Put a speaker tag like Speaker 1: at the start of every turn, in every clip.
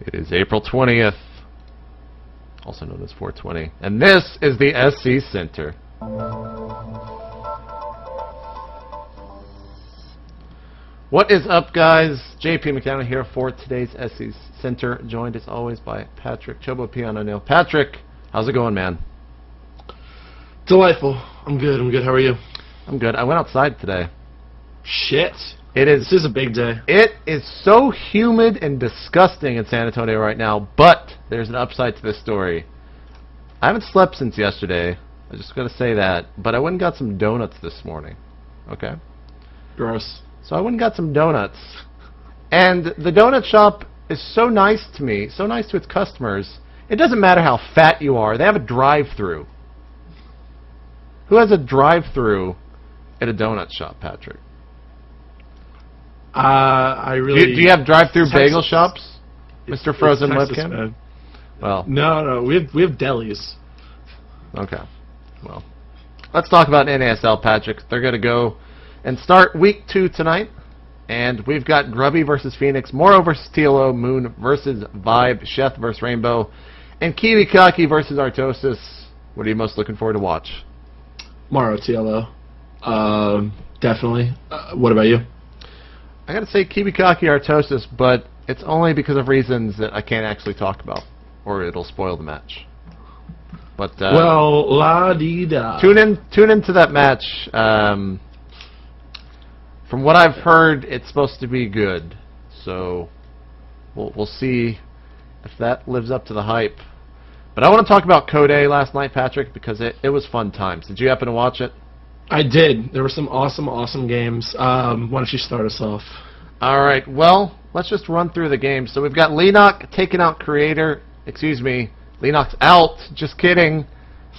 Speaker 1: It is April 20th, also known as 420, and this is the SC Center. What is up, guys? JP McDonough here for today's SC Center, joined as always by Patrick Chobo Piano Nail. Patrick, how's it going, man?
Speaker 2: Delightful. I'm good. How are you?
Speaker 1: I'm good. I went outside today.
Speaker 2: Shit.
Speaker 1: This
Speaker 2: is a big day.
Speaker 1: It is so humid and disgusting in San Antonio right now, but there's an upside to this story. I haven't slept since yesterday. I just got to say that. But I went and got some donuts this morning. Okay?
Speaker 2: Gross.
Speaker 1: So I went and got some donuts. And the donut shop is so nice to me, so nice to its customers. It doesn't matter how fat you are. They have a drive-thru. Who has a drive-thru at a donut shop, Patrick?
Speaker 2: I really...
Speaker 1: Do you have drive-thru bagel shops,
Speaker 2: It's
Speaker 1: Mr. Frozen
Speaker 2: Texas,
Speaker 1: Webcam?
Speaker 2: man.
Speaker 1: Well,
Speaker 2: No, we have delis.
Speaker 1: okay. Well, let's talk about NASL, Patrick. They're going to go and start Week 2 tonight. And we've got Grubby versus Phoenix, Moro versus TLO, Moon versus Vibe, Sheth versus Rainbow, and Kiwikaki versus Artosis. What are you most looking forward to watch?
Speaker 2: Maro TLO. Definitely. What about you?
Speaker 1: I gotta say Kiwikaki Artosis, but it's only because of reasons that I can't actually talk about, or it'll spoil the match. But
Speaker 2: well, la-dee-da.
Speaker 1: Tune into that match. From what I've heard, it's supposed to be good, so we'll see if that lives up to the hype. But I want to talk about Code A last night, Patrick, because it was fun times. Did you happen to watch it?
Speaker 2: I did. There were some awesome games. Why don't you start us off?
Speaker 1: All right. Well, let's just run through the games. So we've got Lenok taking out Creator. Excuse me, Lenok's out. Just kidding.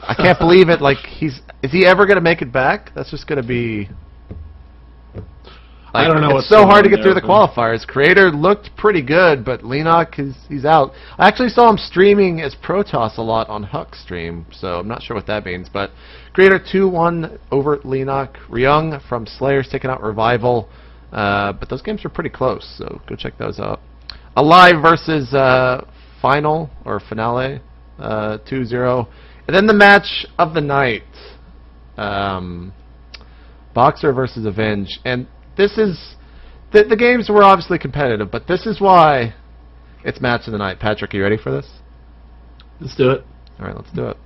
Speaker 1: I can't believe it. Like is he ever going to make it back? That's just going to be.
Speaker 2: I don't know.
Speaker 1: It's so hard to get through the qualifiers. Creator looked pretty good, but Lenok he's out. I actually saw him streaming as Protoss a lot on Huck stream, so I'm not sure what that means. But Creator 2-1 over Lenok. Ryung from Slayers taking out Revival. But those games are pretty close, so go check those out. Alive versus Final or Finale 2-0. And then the match of the night. Boxer versus Avenge. And this is the games were obviously competitive, but this is why it's match of the night. Patrick, are you ready for this?
Speaker 2: Let's do it.
Speaker 1: All right, let's do it.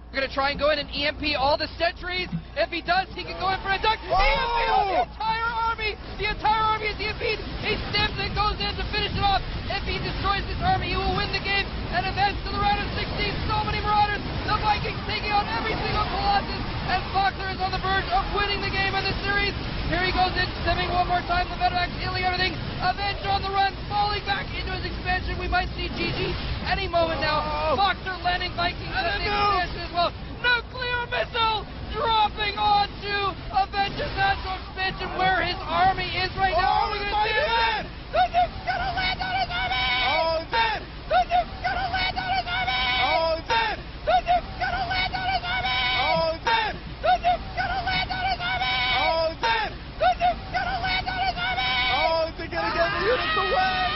Speaker 3: We're going to try and go in and EMP all the sentries. If he does, he can go in for a duck. EMP on the entire army. The entire army is EMP'd. He steps and goes in to finish it off. If he destroys this army, he will win the game and advance to the round of 16. So many Marauders. The Vikings taking on every single Colossus. And Boxer is on the verge of winning the game in this series. Here he goes in, stemming one more time. The Veteran stealing everything. Avenge on the run, falling back into his expansion. We might see GG any moment now. Boxer landing Vikings at the expansion as well. Nuclear missile dropping onto Avenge's natural expansion where his army is right now. Are we going to see it? The nuke's going to land on his army! Oh, dead! The nuke's going to land on his army! Oh, dead! The nuke's going to land on his army! Oh, dead! The nuke's going to land on his army! Oh, dead! The nuke's going to land on his army! Oh, they're going to get the units away!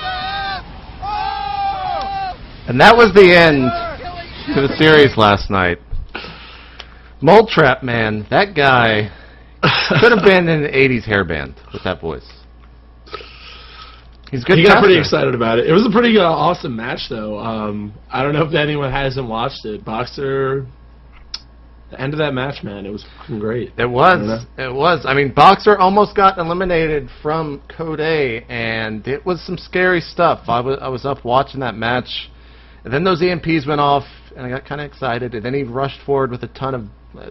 Speaker 3: Oh!
Speaker 1: And that was the end to the series last night. Mole Trap, man, that guy could have been in an 80s hairband with that voice. He's good.
Speaker 2: He got pretty excited about it. It was a pretty awesome match, though. I don't know if anyone hasn't watched it. Boxer, the end of that match, man, it was great.
Speaker 1: It was. It was. I mean, Boxer almost got eliminated from Code A, and it was some scary stuff. I was up watching that match, and then those EMPs went off, and I got kind of excited, and then he rushed forward with a ton of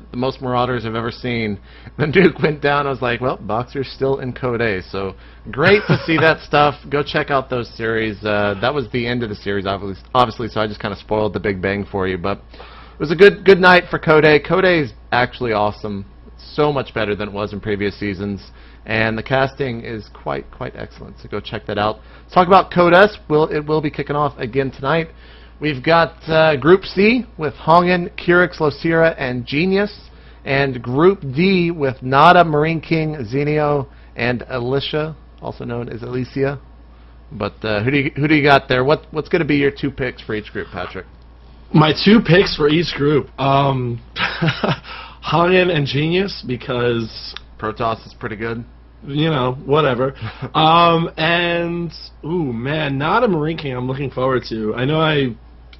Speaker 1: the most Marauders I've ever seen. Then Duke went down. I was like, well, Boxer's still in Code A. So great to see that stuff. Go check out those series. That was the end of the series, obviously, so I just kind of spoiled the Big Bang for you. But it was a good night for Code A. Code A is actually awesome. It's so much better than it was in previous seasons. And the casting is quite excellent. So go check that out. Let's talk about Code S. It will be kicking off again tonight. We've got Group C with Hongen, Curix, Losira, and Genius. And Group D with Nada, Marine King, Zenio, and Alicia, also known as Alicia. But who do you got there? What's going to be your 2 picks for each group, Patrick?
Speaker 2: My 2 picks for each group. Hangen and Genius, because
Speaker 1: Protoss is pretty good.
Speaker 2: You know, whatever. And ooh, man, not a Marine King I'm looking forward to. I know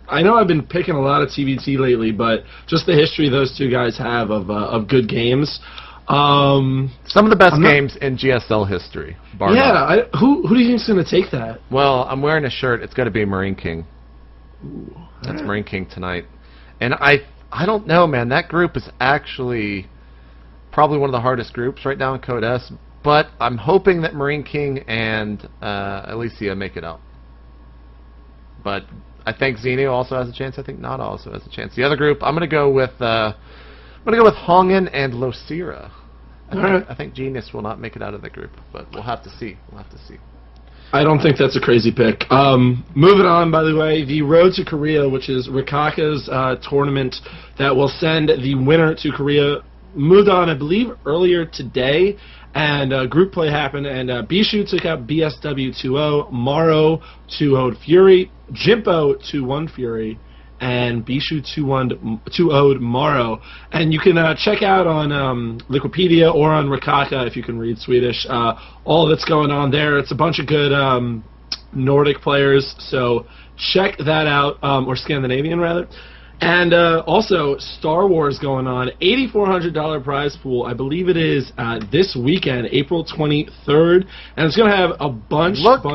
Speaker 2: I've been picking a lot of TBT lately, but just the history those 2 guys have of good games.
Speaker 1: Some of the best games in GSL history. Bar none.
Speaker 2: Who do you think's going to take that?
Speaker 1: Well, I'm wearing a shirt. It's going to be Marine King.
Speaker 2: Ooh,
Speaker 1: That's Marine King tonight. And I don't know, man. That group is actually probably one of the hardest groups right now in Code S. But I'm hoping that Marine King and Alicia make it out. But I think Xenio also has a chance. I think Nada also has a chance. The other group, I'm gonna go with Hongen and Losira. I think Genius will not make it out of the group, but we'll have to see.
Speaker 2: I don't think that's a crazy pick. Moving on, by the way, the Road to Korea, which is Rikaka's tournament that will send the winner to Korea, moved on, I believe, earlier today. And group play happened, and Bishu took out BSW 2-0, Morrow 2-0'd Fury, Jimpo 2-1 Fury, and Bishu 2-0'd Morrow. And you can check out on Wikipedia or on Rikaka, if you can read Swedish, all that's going on there. It's a bunch of good Nordic players, so check that out, or Scandinavian, rather. And also, Star Wars going on, $8,400 prize pool. I believe it is this weekend, April 23rd, and it's going to have a bunch.
Speaker 1: Look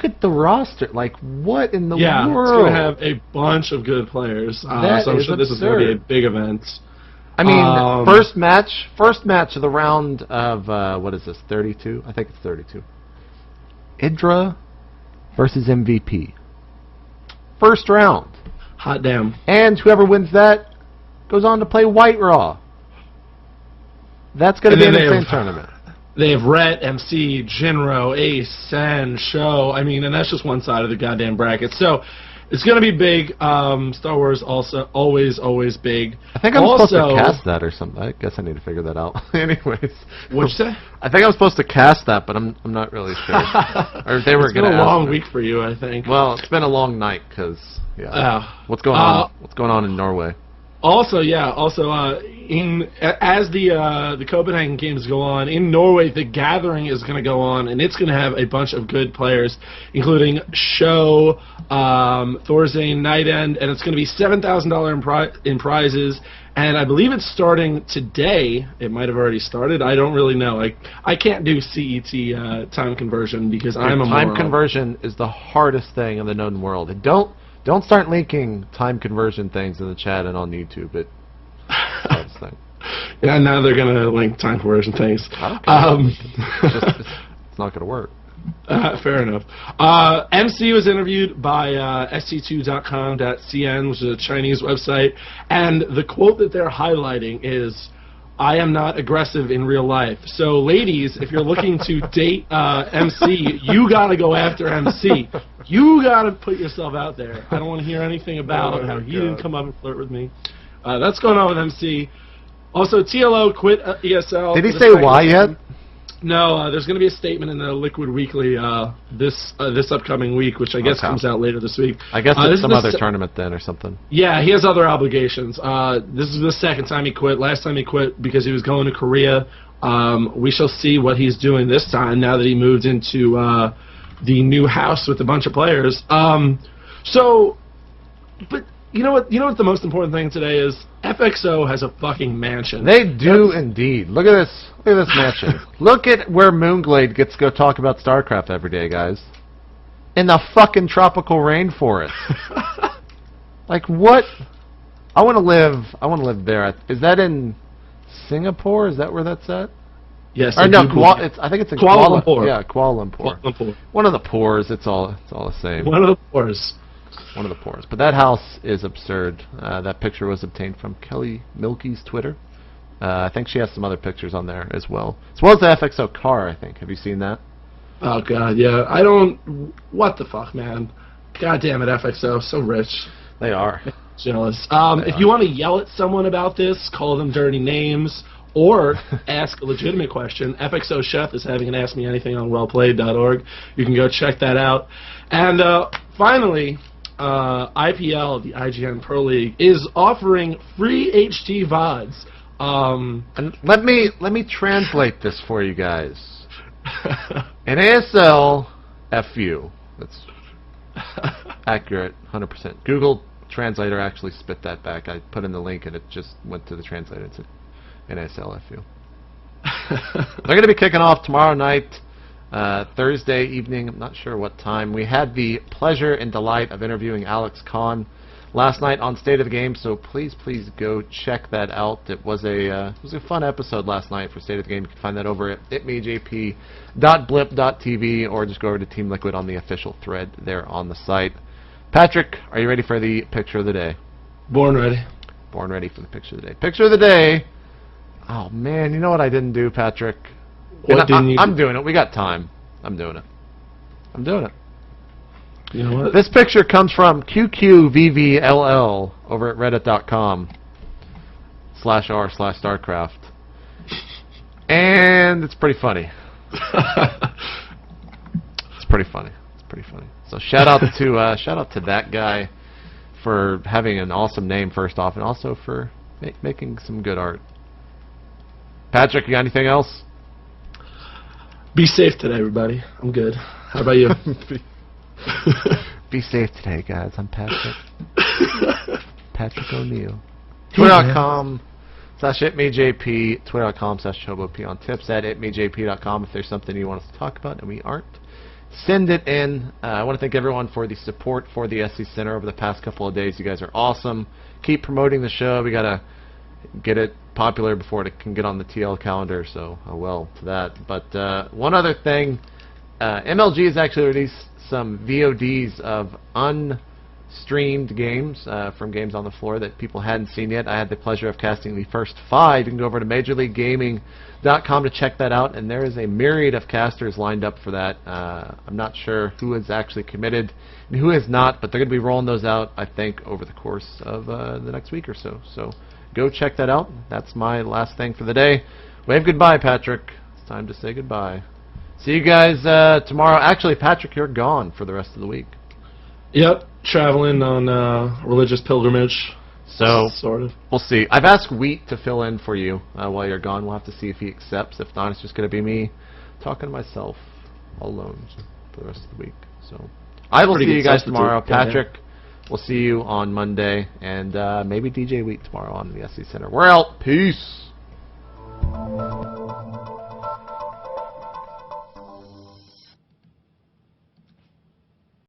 Speaker 1: at the roster. Like, what in the world?
Speaker 2: Yeah, it's going to have a bunch of good players. So I'm sure this is going to be a big event.
Speaker 1: I mean, first match of the round of what is this? 32? I think it's 32. Idra versus MVP. First round.
Speaker 2: Hot damn.
Speaker 1: And whoever wins that goes on to play White Raw. That's going to be an insane tournament.
Speaker 2: They have Rhett, MC, Jinro, Ace, Sen, Show. I mean, and that's just one side of the goddamn bracket. So it's going to be big. Star Wars also always big.
Speaker 1: I think I'm supposed to cast that or something. I guess I need to figure that out. Anyways.
Speaker 2: What'd you say?
Speaker 1: I think I'm supposed to cast that, but I'm not really sure. Or if they were going to.
Speaker 2: It's been a long week for you, I think.
Speaker 1: Well, it's been a long night because what's going on? What's going on in Norway?
Speaker 2: Also, as the Copenhagen games go on in Norway, the Gathering is going to go on, and it's going to have a bunch of good players, including Show, Thorzane, Night End, and it's going to be $7,000 in prizes. And I believe it's starting today. It might have already started. I don't really know. I can't do CET time conversion because I'm a moron.
Speaker 1: Time conversion is the hardest thing in the known world. And don't start linking time conversion things in the chat and on YouTube. It's the hardest thing.
Speaker 2: Yeah, now they're going to link time conversion things.
Speaker 1: It's not going to work.
Speaker 2: Fair enough. MC was interviewed by st2.com.cn, which is a Chinese website, and the quote that they're highlighting is, "I am not aggressive in real life." So, ladies, if you're looking to date MC, you got to go after MC. You got to put yourself out there. I don't want to hear anything about how you didn't come up and flirt with me. That's going on with MC. Also, TLO quit ESL.
Speaker 1: Did he say why yet?
Speaker 2: No, there's going to be a statement in the Liquid Weekly this upcoming week, which I guess comes out later this week.
Speaker 1: I guess it's some other tournament then or something.
Speaker 2: Yeah, he has other obligations. This is the second time he quit. Last time he quit because he was going to Korea. We shall see what he's doing this time now that he moved into the new house with a bunch of players. But you know what the most important thing today is? FXO has a fucking mansion.
Speaker 1: They do indeed. Look at this. Look at this mansion. Look at where Moonglade gets to go talk about Starcraft every day, guys. In the fucking tropical rainforest. Like what? I want to live there. Is that in Singapore? Is that where that's at?
Speaker 2: Yes.
Speaker 1: Or no, I think it's in
Speaker 2: Kuala Lumpur.
Speaker 1: Yeah, Kuala Lumpur. One of the pores. It's all the same.
Speaker 2: One of the pores.
Speaker 1: One of the pores. But that house is absurd. That picture was obtained from Kelly Milky's Twitter. I think she has some other pictures on there as well. As well as the FXO car, I think. Have you seen that?
Speaker 2: Oh, God, yeah. What the fuck, man? God damn it, FXO. So rich.
Speaker 1: They are.
Speaker 2: Jealous. If you want to yell at someone about this, call them dirty names, or ask a legitimate question. Epixo Chef is having an Ask Me Anything on wellplayed.org. You can go check that out. And finally, IPL, the IGN Pro League, is offering free HD VODs.
Speaker 1: And let me translate this for you guys. NASL FU. That's accurate, 100%. Google Translator actually spit that back. I put in the link and it just went to the translator and said NASL FU. They're going to be kicking off tomorrow night, Thursday evening. I'm not sure what time. We had the pleasure and delight of interviewing Alex Kahn last night on State of the Game, so please go check that out. It was a fun episode last night for State of the Game. You can find that over at itmeJP.blip.tv or just go over to Team Liquid on the official thread there on the site. Patrick, are you ready for the picture of the day?
Speaker 2: Born ready.
Speaker 1: Born ready for the picture of the day. Picture of the day. Oh man, you know what I didn't do, Patrick?
Speaker 2: What didn't you do?
Speaker 1: I'm doing it. We got time. I'm doing it.
Speaker 2: You know what?
Speaker 1: This picture comes from QQVVLL over at reddit.com/r/Starcraft. And it's pretty funny. It's pretty funny. So shout out to that guy for having an awesome name first off, and also for making some good art. Patrick, you got anything else?
Speaker 2: Be safe today, everybody. I'm good. How about you?
Speaker 1: Be safe today, guys. I'm Patrick. Patrick O'Neill. Twitter.com/itmeJP. Twitter.com/ChoboP on tips at itmeJP.com if there's something you want us to talk about and we aren't. Send it in. I want to thank everyone for the support for the SC Center over the past couple of days. You guys are awesome. Keep promoting the show. We got to get it popular before it can get on the TL calendar, so well to that. But one other thing, MLG has actually released some VODs of unstreamed games from Games on the Floor that people hadn't seen yet. I had the pleasure of casting the first 5. You can go over to MajorLeagueGaming.com to check that out, and there is a myriad of casters lined up for that. I'm not sure who is actually committed and who is not, but they're going to be rolling those out, I think, over the course of the next week or so. So go check that out. That's my last thing for the day. Wave goodbye, Patrick. It's time to say goodbye. See you guys tomorrow. Actually, Patrick, you're gone for the rest of the week.
Speaker 2: Yep, traveling on religious pilgrimage.
Speaker 1: So,
Speaker 2: sort of.
Speaker 1: We'll see. I've asked Wheat to fill in for you while you're gone. We'll have to see if he accepts. If not, it's just going to be me talking to myself all alone for the rest of the week. So I will see you guys tomorrow. Patrick, we'll see you on Monday. And maybe DJ Wheat tomorrow on the SC Center. We're out. Peace.